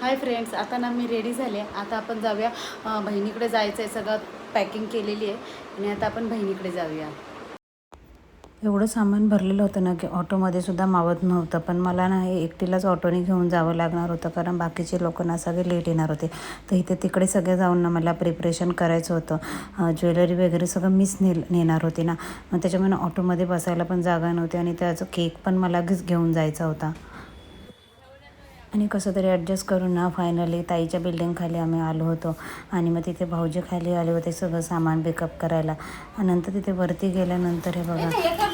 Hi friends, आता ना मी ready झाले. आता आपण जाऊया बहिणीकडे जायचं आहे. सगळं पॅकिंग केलेली आहे आणि आता आपण बहिणीकडे जाऊया. एवढं सामान भरलेलं होतं ना की ऑटोमध्ये सुद्धा मावत नव्हतं. पण मला ना हे एकटीलाच ऑटोने घेऊन जावं लागणार होतं, कारण बाकीचे लोक ना सगळे लेट येणार होते. तर इथे तिकडे सगळे जाऊन ना मला प्रिपरेशन करायचं होतं. ज्वेलरी वगैरे सगळं मीच नेणार होते ना, मग त्याच्यामुळे ऑटोमध्ये बसायला पण जागा नव्हती आणि त्याचं केक पण मला घेऊन जायचा होता. आणि कसं तरी ॲडजस्ट करून ना फायनली ताईच्या बिल्डिंगखाली आम्ही आलो होतो. आणि मग तिथे भाऊजी खाली आले होते सगळं सामान पिकअप करायला. आणि नंतर तिथे वरती गेल्यानंतर हे बघा,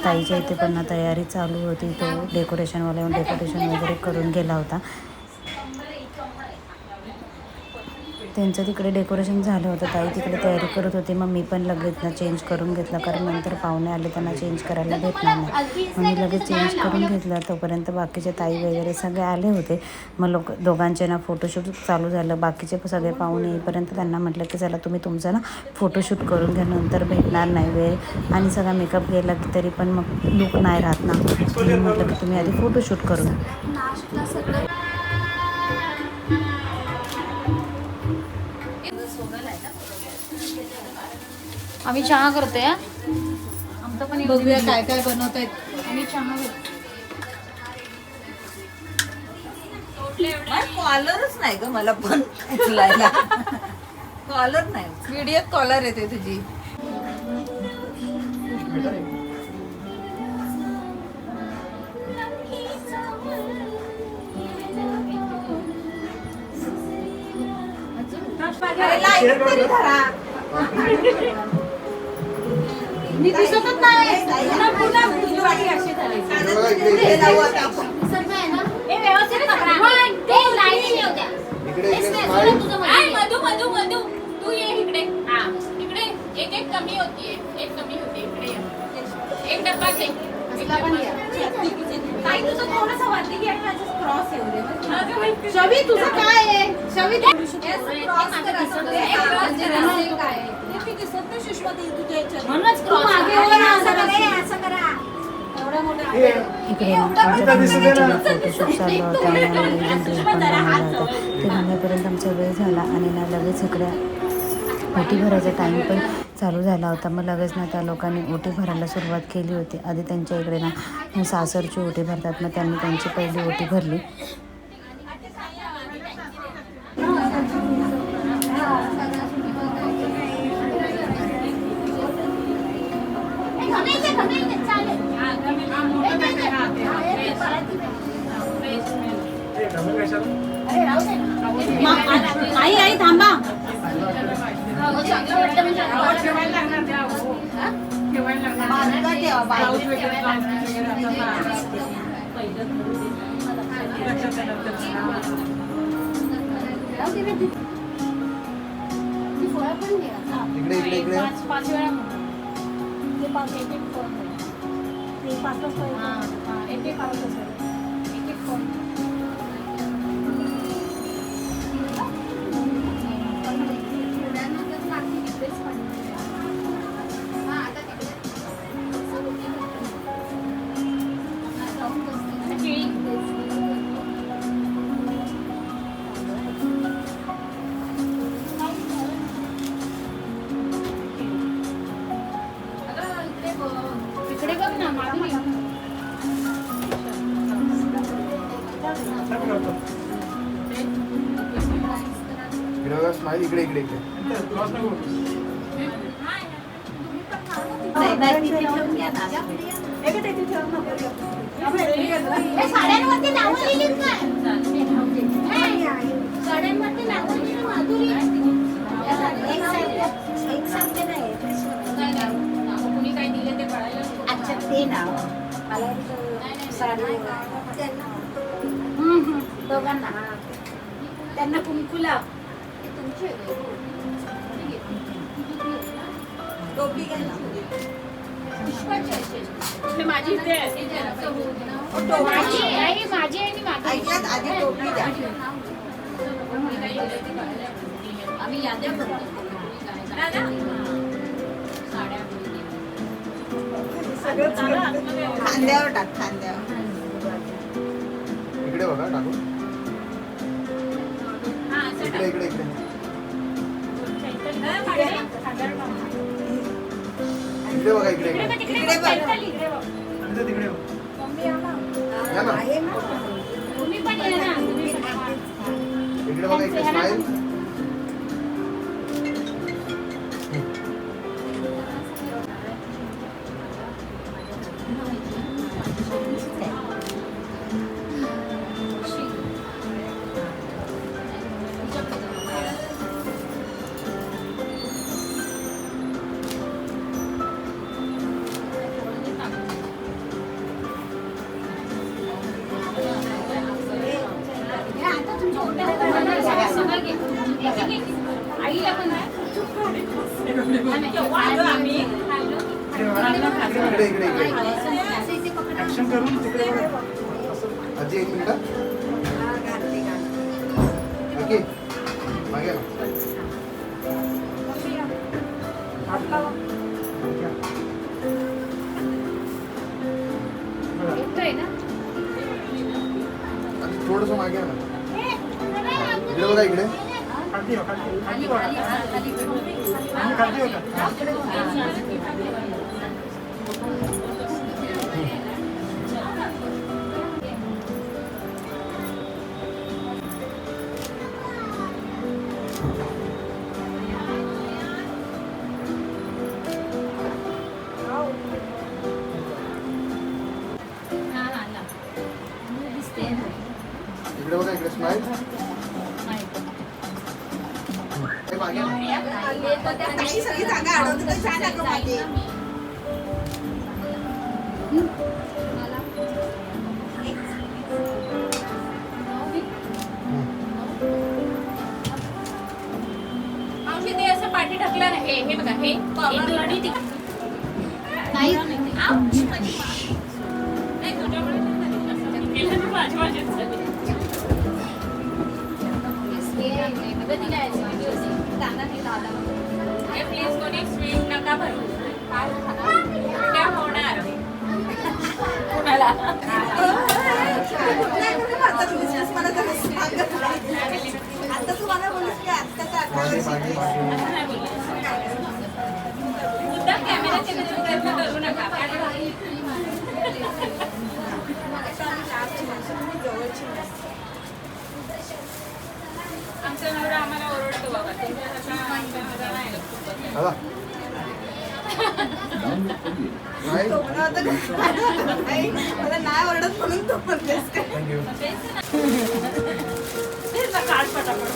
ताईच्या इथे पण ना तयारी चालू होती. तो डेकोरेशनवाला डेकोरेशन वगैरे करून गेला होता. त्यांचं तिकडे डेकोरेशन झालं होतं, ताई तिकडे तयारी करत होती. मग मी पण लगेच ना चेंज करून घेतलं, कारण नंतर पाहुणे आले त्यांना चेंज करायला भेटणार नाही. मग मी लगेच चेंज करून घेतलं. तोपर्यंत बाकीचे ताई वगैरे सगळे आले होते. मग दोघांचे ना फोटोशूट चालू झालं. बाकीचे सगळे पाहुणे येईपर्यंत त्यांना म्हटलं की चला तुम्ही तुमचं ना फोटोशूट करून घ्या, नंतर भेटणार नाही वेळ. आणि सगळा मेकअप गेला की तरी पण मग लुक नाही राहत ना. म्हणून म्हटलं की तुम्ही आधी फोटोशूट करून आम्ही चहा करतोय. आमचं पण बघूया काय काय बनवत आहेत. आम्ही चहा करतो. कॉलरच नाही ग मला पण उचलायला. कॉलर नाही, व्हिडिओत कॉलर येते तुझी. मी दिसतच नाही. मधू मधू मधू तू ये इकडे. हा इकडे एक कमी होतीये, एक कमी होती. इकडे एक डब्बा घे. ताई तुझं थोडंसं वाटली की क्रॉस येऊ दे. शवी तुझं काय आहे? शवी म्हणूनच क्रॉस इकडे आमच्या फोटोशूट चाललं होतं आणि आम्ही ड्रेस पण बनवला होता. ते बनण्यापर्यंत आमचा वेळ झाला आणि ना लगेच इकडे ओटी भरायचा टाईम पण चालू झाला होता. मग लगेच ना त्या लोकांनी ओटी भरायला सुरुवात केली होती. आधी त्यांच्या इकडे ना सासरची ओटी भरतात, मग त्यांनी त्यांची पहिली ओटी भरली. आई आई थांबा. इकडे इकडे इकडे पाच वेळा एक एक इकडे बघ ना माधुरी. स्माइल इकडे इकडे इकडे साड्यांवरती नावं लिहिलीत काय? साड्यांवरती नावं लिहिली माधुरी. एक सांगते नाही कुणी काय दिलं ते कळायला. अच्छा ते नाव मला साडी दोघांना त्यांना कुंकुला टोपी घ्या ना. माझी इथे आहे. माझी आई माझी आणि माझी ऐकल्यात आधी टोपी द्या. आम्ही याद्या करतो. खांद्यावर टाक, खांद्यावर. इकडे बघा टाकू. इकडे इकडे इकडे इकडे बघा इकडे इकडे इकडे बघ. तिकडे तिकडे या ना इकडे बघा इकडे स्माइल इकडे इकडे इकडे ऍक्शन करून तिकडे बघा आजी एक मिनिट ओके मागे थोडस मागे ना इकडे बघा इकडे इकडे बघा इकडे स्माइल मागे सगळी जागा अडवते तर छान आहे मागे. मावशी ते असं पाठी ढकला ना हे बघा हे दोन्ही नाही तुझ्यामुळे केलं तर माझ्याच झाली. प्लीज कोणी स्वीट नका भरू त्या होणार कोणाला आता तुम्हाला बोलूस की आत्ताचा मागे मागे मागे मुद्दाम कॅमेराचे प्रयत्न करू नका आमचा नवरा आम्हाला ओरडतो बाबा तुमच्यासारखा आमच्या नवरा नाही खूपच आला नाही मला नाही ओरडत म्हणून तो म्हणतेस काय. थँक्यू काढ पटापट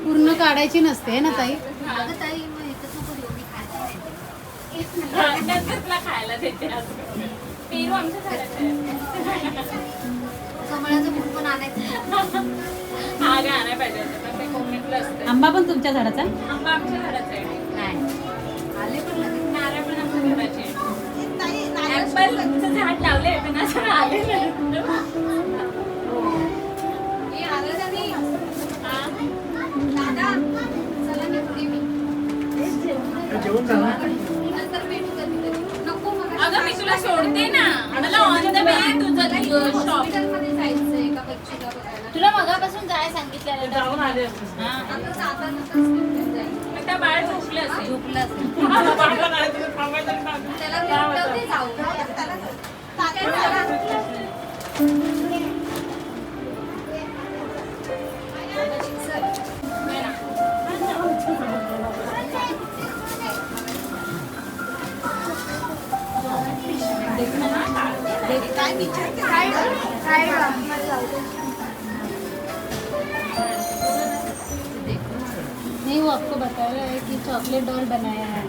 पूर्ण काढायची नसते ना ताई. तुला खायला देते पेरू आमच्या झाडाचं कमळाचं फूल पण आणायचं. हा गे आणायला पाहिजे होतं पण ते कोकणातलं असतं. आंबा पण तुमच्या झाडाचा? आंबा आमच्या झाडाचं आहे नाही. नारळ पण आमच्या झाडाचे आहे. ऍपलचं झाड लावले पण असं आले अगं मी तुला सोडते ना मला ऑन द वे तुझं शॉप तुला मगापासून जाय सांगितलेलं जाऊन आले त्या बाळ झोपलं असेल नहीं, वो आपको बता रहा है कि चॉकलेट डॉल बनाया है.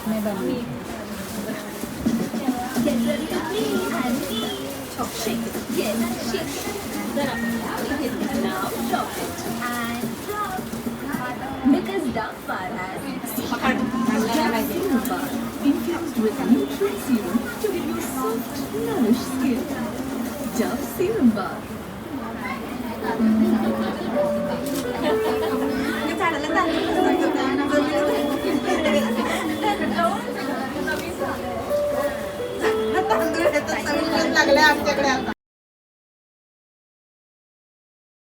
मैं बनाई. Because Duff Bar has with nutrient serum to give you soft, nourished skin. Dove Serum Bar. लागले आमच्याकडे आता